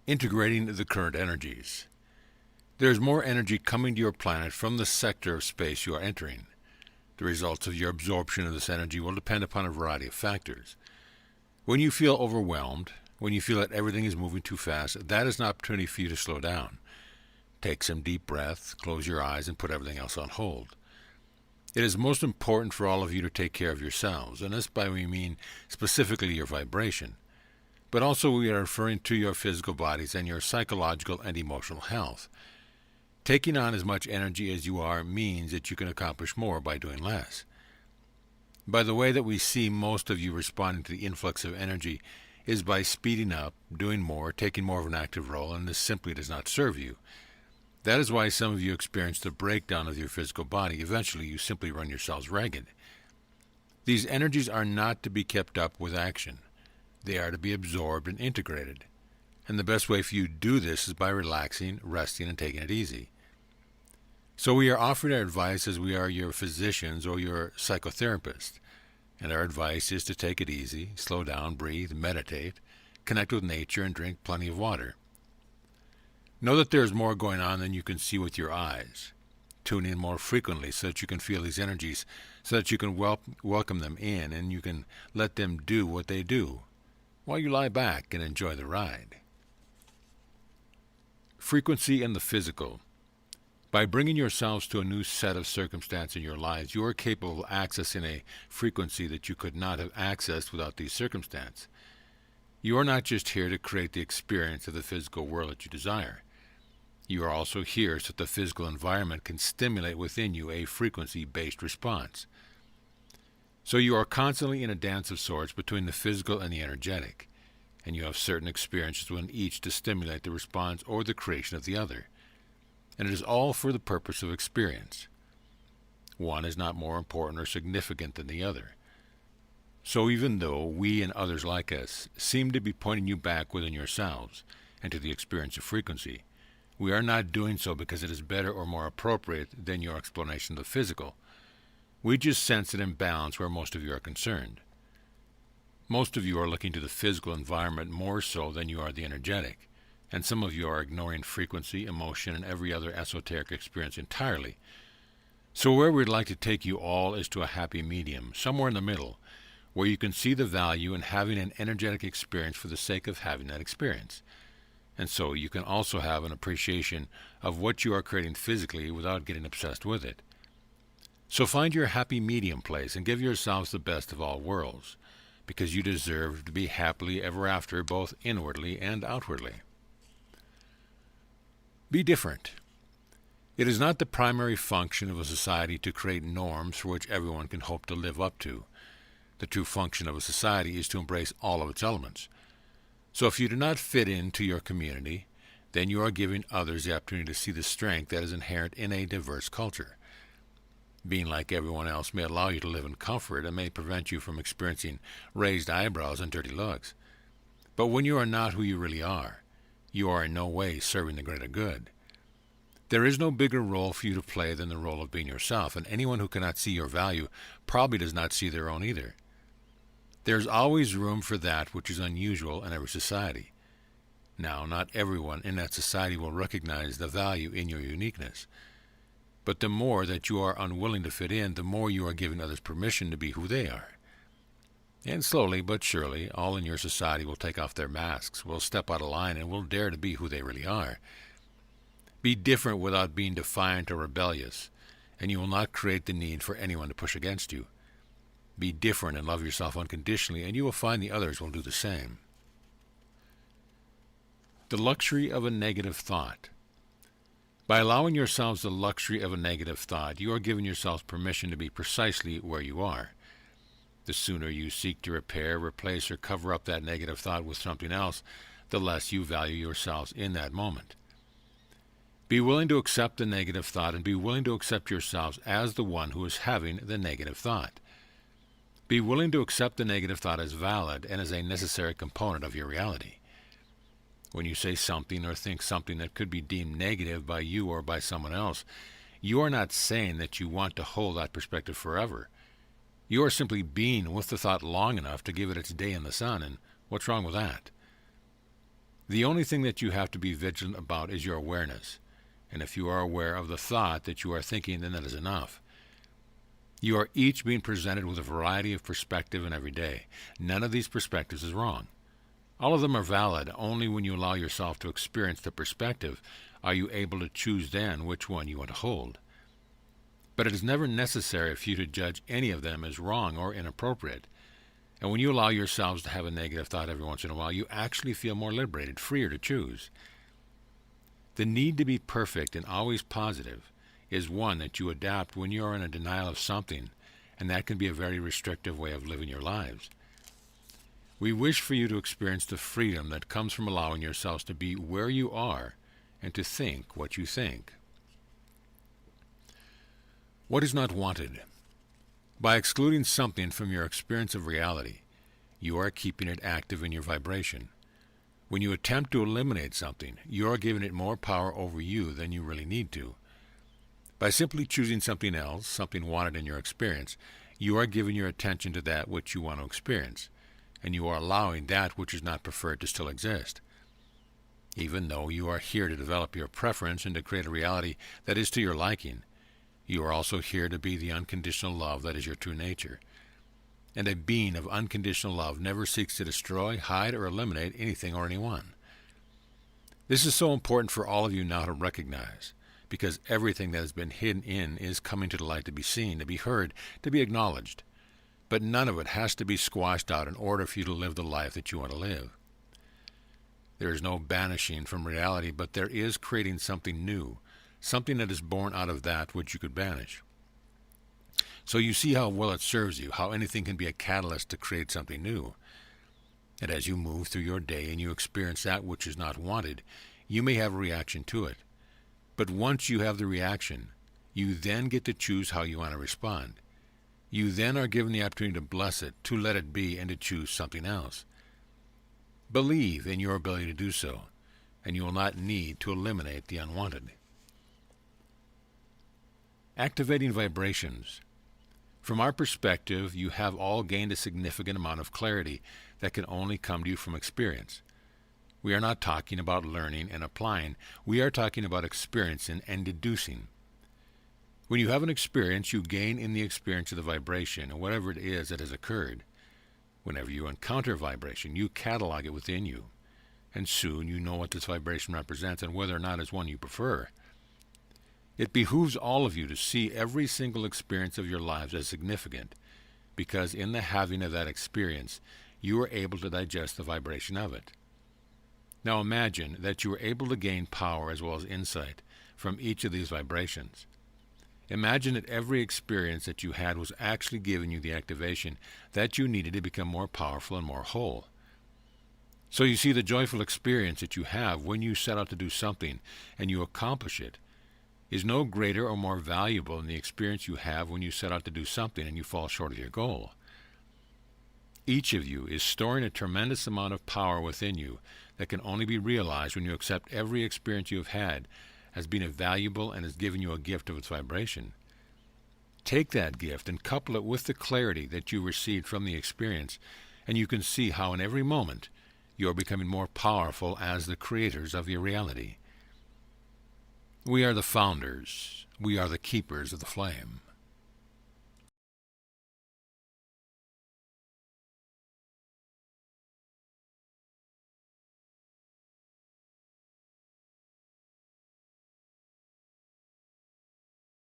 Integrating the current energies. There is more energy coming to your planet from the sector of space you are entering. The results of your absorption of this energy will depend upon a variety of factors. When you feel overwhelmed, when you feel that everything is moving too fast, that is an opportunity for you to slow down. Take some deep breaths, close your eyes, and put everything else on hold. It is most important for all of you to take care of yourselves, and this by we mean specifically your vibration. But also we are referring to your physical bodies and your psychological and emotional health. Taking on as much energy as you are means that you can accomplish more by doing less. By the way that we see most of you responding to the influx of energy is by speeding up, doing more, taking more of an active role, and this simply does not serve you. That is why some of you experience the breakdown of your physical body. Eventually, you simply run yourselves ragged. These energies are not to be kept up with action. They are to be absorbed and integrated. And the best way for you to do this is by relaxing, resting, and taking it easy. So we are offering our advice as we are your physicians or your psychotherapists. And our advice is to take it easy, slow down, breathe, meditate, connect with nature, and drink plenty of water. Know that there is more going on than you can see with your eyes. Tune in more frequently so that you can feel these energies, so that you can welcome them in and you can let them do what they do while you lie back and enjoy the ride. Frequency and the physical. By bringing yourselves to a new set of circumstance in your lives, you are capable of accessing a frequency that you could not have accessed without these circumstances. You are not just here to create the experience of the physical world that you desire. You are also here so that the physical environment can stimulate within you a frequency-based response. So you are constantly in a dance of sorts between the physical and the energetic, and you have certain experiences within each to stimulate the response or the creation of the other. And it is all for the purpose of experience. One is not more important or significant than the other. So even though we and others like us seem to be pointing you back within yourselves and to the experience of frequency, we are not doing so because it is better or more appropriate than your explanation of the physical. We just sense an imbalance where most of you are concerned. Most of you are looking to the physical environment more so than you are the energetic, and some of you are ignoring frequency, emotion, and every other esoteric experience entirely. So where we'd like to take you all is to a happy medium, somewhere in the middle, where you can see the value in having an energetic experience for the sake of having that experience. And so you can also have an appreciation of what you are creating physically without getting obsessed with it. So find your happy medium place and give yourselves the best of all worlds, because you deserve to be happily ever after, both inwardly and outwardly. Be different. It is not the primary function of a society to create norms for which everyone can hope to live up to. The true function of a society is to embrace all of its elements. So if you do not fit into your community, then you are giving others the opportunity to see the strength that is inherent in a diverse culture. Being like everyone else may allow you to live in comfort and may prevent you from experiencing raised eyebrows and dirty looks. But when you are not who you really are, you are in no way serving the greater good. There is no bigger role for you to play than the role of being yourself, and anyone who cannot see your value probably does not see their own either. There is always room for that which is unusual in every society. Now, not everyone in that society will recognize the value in your uniqueness. But the more that you are unwilling to fit in, the more you are giving others permission to be who they are. And slowly but surely, all in your society will take off their masks, will step out of line, and will dare to be who they really are. Be different without being defiant or rebellious, and you will not create the need for anyone to push against you. Be different and love yourself unconditionally, and you will find the others will do the same. The luxury of a negative thought. By allowing yourselves the luxury of a negative thought, you are giving yourselves permission to be precisely where you are. The sooner you seek to repair, replace, or cover up that negative thought with something else, the less you value yourselves in that moment. Be willing to accept the negative thought and be willing to accept yourselves as the one who is having the negative thought. Be willing to accept the negative thought as valid and as a necessary component of your reality. When you say something or think something that could be deemed negative by you or by someone else, you are not saying that you want to hold that perspective forever. You are simply being with the thought long enough to give it its day in the sun, and what's wrong with that? The only thing that you have to be vigilant about is your awareness. And if you are aware of the thought that you are thinking, then that is enough. You are each being presented with a variety of perspective in every day. None of these perspectives is wrong. All of them are valid. Only when you allow yourself to experience the perspective are you able to choose then which one you want to hold. But it is never necessary for you to judge any of them as wrong or inappropriate. And when you allow yourselves to have a negative thought every once in a while, you actually feel more liberated, freer to choose. The need to be perfect and always positive is one that you adapt when you are in a denial of something, and that can be a very restrictive way of living your lives. We wish for you to experience the freedom that comes from allowing yourselves to be where you are and to think what you think. What is not wanted? By excluding something from your experience of reality, you are keeping it active in your vibration. When you attempt to eliminate something, you are giving it more power over you than you really need to. By simply choosing something else, something wanted in your experience, you are giving your attention to that which you want to experience, and you are allowing that which is not preferred to still exist. Even though you are here to develop your preference and to create a reality that is to your liking, you are also here to be the unconditional love that is your true nature. And a being of unconditional love never seeks to destroy, hide, or eliminate anything or anyone. This is so important for all of you now to recognize, because everything that has been hidden in is coming to the light to be seen, to be heard, to be acknowledged. But none of it has to be squashed out in order for you to live the life that you want to live. There is no banishing from reality, but there is creating something new, something that is born out of that which you could banish. So you see how well it serves you, how anything can be a catalyst to create something new. And as you move through your day and you experience that which is not wanted, you may have a reaction to it. But once you have the reaction, you then get to choose how you want to respond. You then are given the opportunity to bless it, to let it be, and to choose something else. Believe in your ability to do so, and you will not need to eliminate the unwanted. Activating vibrations. From our perspective, you have all gained a significant amount of clarity that can only come to you from experience. We are not talking about learning and applying. We are talking about experiencing and deducing. When you have an experience, you gain in the experience of the vibration, and whatever it is that has occurred. Whenever you encounter vibration, you catalog it within you, and soon you know what this vibration represents and whether or not it's one you prefer. It behooves all of you to see every single experience of your lives as significant, because in the having of that experience, you are able to digest the vibration of it. Now imagine that you are able to gain power as well as insight from each of these vibrations. Imagine that every experience that you had was actually giving you the activation that you needed to become more powerful and more whole. So you see, the joyful experience that you have when you set out to do something and you accomplish it is no greater or more valuable than the experience you have when you set out to do something and you fall short of your goal. Each of you is storing a tremendous amount of power within you that can only be realized when you accept every experience you have had as being valuable and has given you a gift of its vibration. Take that gift and couple it with the clarity that you received from the experience, and you can see how in every moment you are becoming more powerful as the creators of your reality. We are the founders. We are the keepers of the flame.